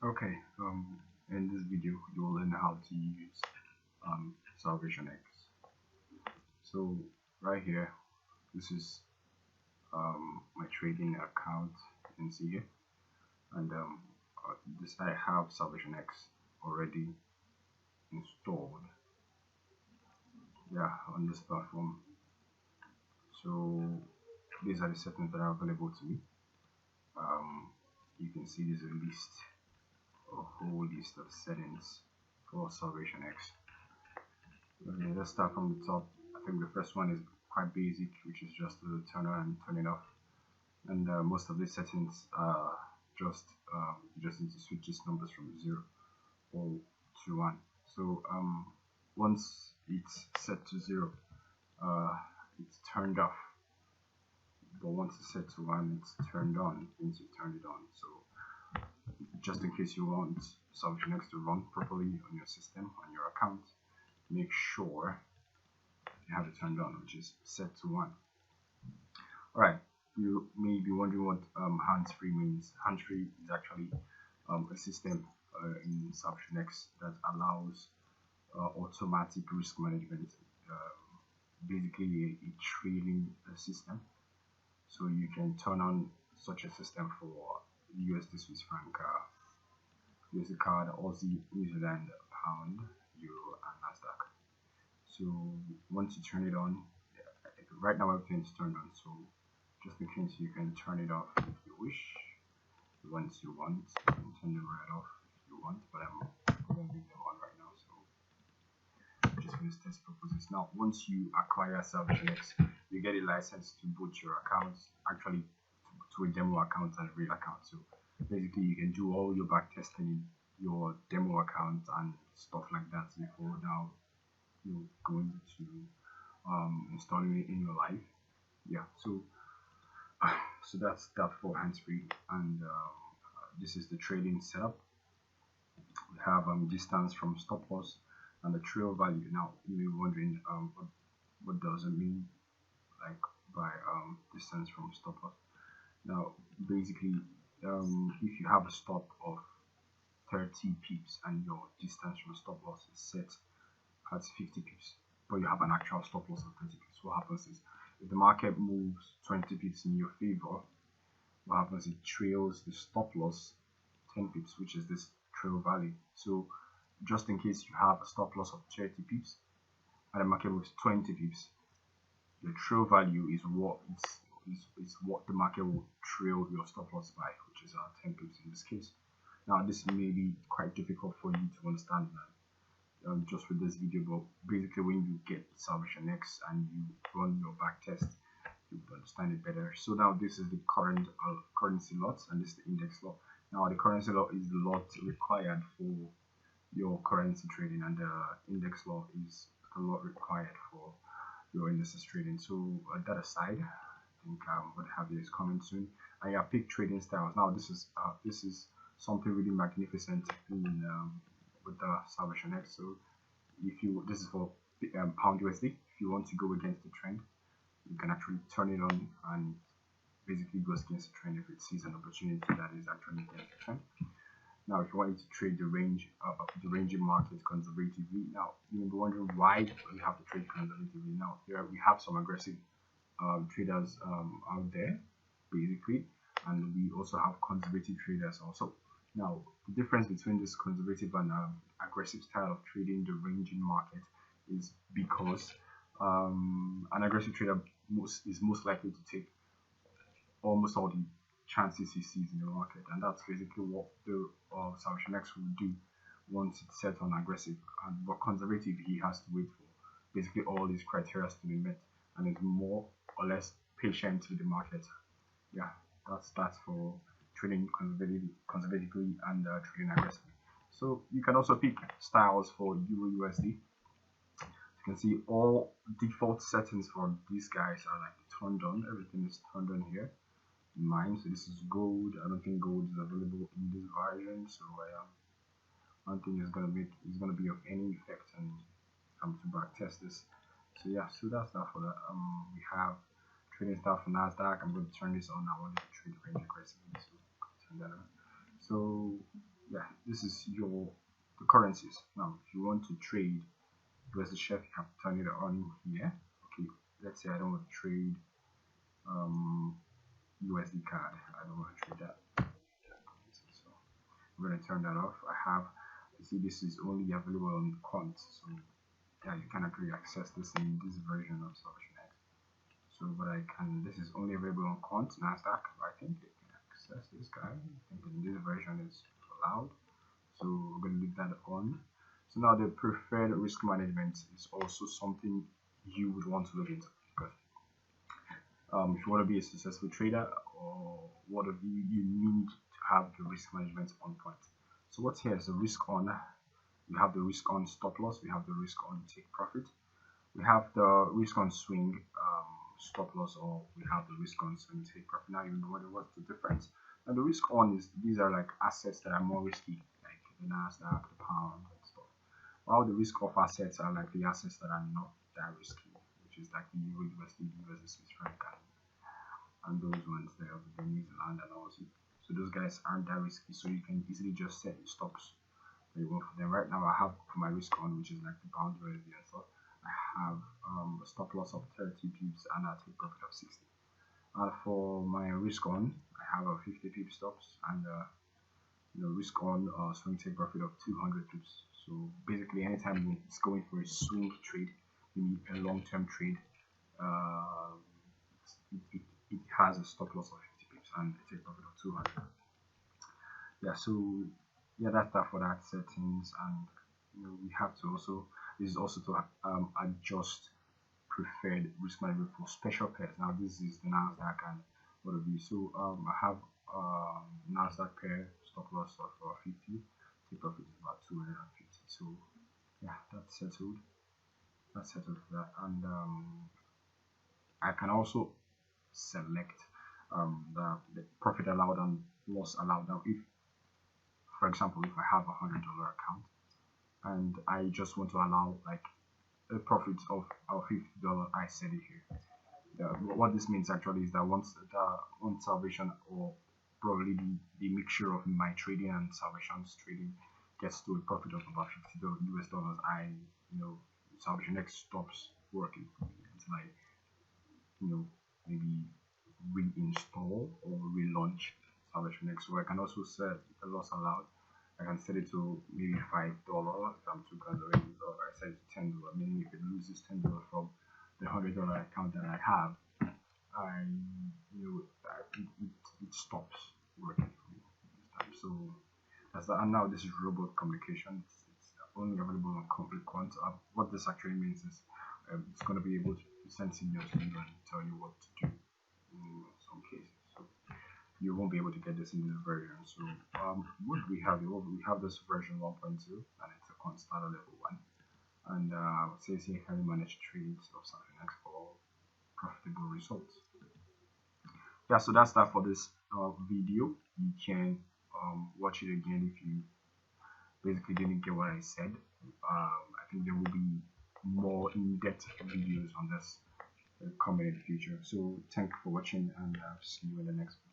Okay, in this video you'll learn how to use Salvation X. So right here, this is my trading account. You can see here, and this I have Salvation X already installed. Yeah, on this platform. So these are the settings that are available to me. Um, you can see there's a whole list of settings for Salvation X. Okay, let's start from the top. I think the first one is quite basic, which is just to turn on and turn it off. And most of these settings are just you just need to switch these numbers from 0 or to 1. So once it's set to 0, uh, it's turned off. But once it's set to 1, it's turned on. It means you turned it on. So just in case you want Salvation X to run properly on your system, on your account, make sure you have it turned on, which is set to 1. Alright, you may be wondering what hands-free means. Hands-free is actually a system in Salvation X that allows automatic risk management, basically a trading system. So you can turn on such a system for USD Swiss franc, USD card, Aussie, New Zealand pound, euro, and Nasdaq. So once you turn it on, right now everything is turned on. So just in case you can turn it off if you wish. Once you want, you can turn them right off if you want. But I'm going to leave them on right now. So just for this test purposes. Now, once you acquire Salvation X, you get a license to boot your accounts, actually to a demo account and a real account. So basically, you can do all your back testing in your demo account and stuff like that before now you're going to installing it in your life. Yeah, so so that's that for hands-free. And this is the trading setup. We have distance from stop loss and the trail value. Now you may be wondering what does it mean, like by distance from stop loss. Now basically, if you have a stop of 30 pips and your distance from stop loss is set at 50 pips, but you have an actual stop loss of 30 pips, what happens is if the market moves 20 pips in your favor, what happens is it trails the stop loss 10 pips, which is this trail value. So just in case you have a stop loss of 30 pips and the market moves 20 pips, the trail value is what the market will trail your stop loss by, which is 10 pips in this case. Now this may be quite difficult for you to understand just with this video, but basically when you get Salvation X and you run your back test, you will understand it better. So now this is the current currency lot, and this is the index lot. Now the currency lot is the lot required for your currency trading, and the index lot is the lot required for your indices trading. So that aside, I think what have you is coming soon. And yeah, pick trading styles. Now this is something really magnificent in with the Salvation X. So if you this is for pound USD. If you want to go against the trend, you can actually turn it on and basically goes against the trend if it sees an opportunity that is actually against the trend. Now, if you wanted to trade the ranging market conservatively, now you may be wondering why we have to trade conservatively. Now, here we have some aggressive traders out there, basically, and we also have conservative traders also. Now, the difference between this conservative and aggressive style of trading the ranging market is because an aggressive trader is most likely to take almost all the chances he sees in the market, and that's basically what the Salvation X will do once it's set on aggressive. And but conservative, he has to wait for basically all these criteria to be met, and is more or less patient with the market. Yeah, that's for trading conservatively and trading aggressively. So you can also pick styles for Euro USD. You can see all default settings for these guys are like turned on. Everything is turned on here in mine. So this is gold. I don't think gold is available in this version, so I don't think it's gonna be of any effect and come to back test this. So yeah, so that's that for that. We have trading style for Nasdaq. I'm going to turn this on. I wanted to trade range aggressively, so turn that on. So yeah, this is the currencies. Now if you want to trade USD chef, you have to turn it on here. Okay, let's say I don't want to trade USD card. I don't want to trade that. So I'm going to turn that off. I have, you see, this is only available on Quant, so yeah, you cannot really access this in this version of Salvation X. So, but I can, this is only available on Quant, NASDAQ. I think you can access this guy. I think in this version is allowed. So we're going to leave that on. So now the preferred risk management is also something you would want to look into, because if you want to be a successful trader or what have you, you need to have the risk management on point. So what's here is the risk on. We have the risk on stop loss. We have the risk on take profit. We have the risk on swing stop loss, or we have the risk on swing take profit. Now you know what's the difference. And the risk on is, these are like assets that are more risky, like the NASDAQ, the pound, and stuff. While the risk off assets are like the assets that are not that risky, which is like the Euro, USD, versus Swiss franc, and those ones there, the New Zealand and also. So those guys aren't that risky, so you can easily just set stops that you want for them. Right now I have for my risk on, which is like the pound USD and stuff, I have a stop loss of 30 pips and a take profit of 60. And for my risk on, I have a 50 pip stops and risk on swing take profit of 200 pips. So basically, anytime it's going for a swing trade, you need a long-term trade. It has a stop loss of 50 pips and a take profit of 200. Yeah, so yeah, that's that for that settings. And we have to also, this is also to adjust preferred risk management for special pairs. Now this is the NASDAQ and what have you. So I have NASDAQ pair stop loss of 50, take profit is about 250. So yeah, that's settled. That's settled for that. And I can also select the profit allowed and loss allowed. Now if, for example, if I have $100 account and I just want to allow like a profit of $50, I set it here. What this means actually is that once Salvation, or probably the mixture of my trading and Salvation's trading, gets to a profit of about $50 US dollars, Salvation X stops working until I maybe reinstall or relaunch Salvation X. So I can also set the loss allowed. I can set it to maybe $5 if I'm too conservative, or I set it to $10. Meaning if it loses $10 from the $100 account that I have, it stops working for me this time. So that's that. And now this is robot communication. It's only available on complete quant. What this actually means is it's going to be able to send signals to you and tell you what to do in some cases. So you won't be able to get this in this version. So what do we have here? Well, we have this version 1.2, and it's a quant starter level 1. And it says here, can you manage trades of something X for profitable results? Yeah, so that's that for this video. You can watch it again if you basically didn't get what I said. I think there will be more in-depth videos on this coming in the future. So thank you for watching, and I'll see you in the next video.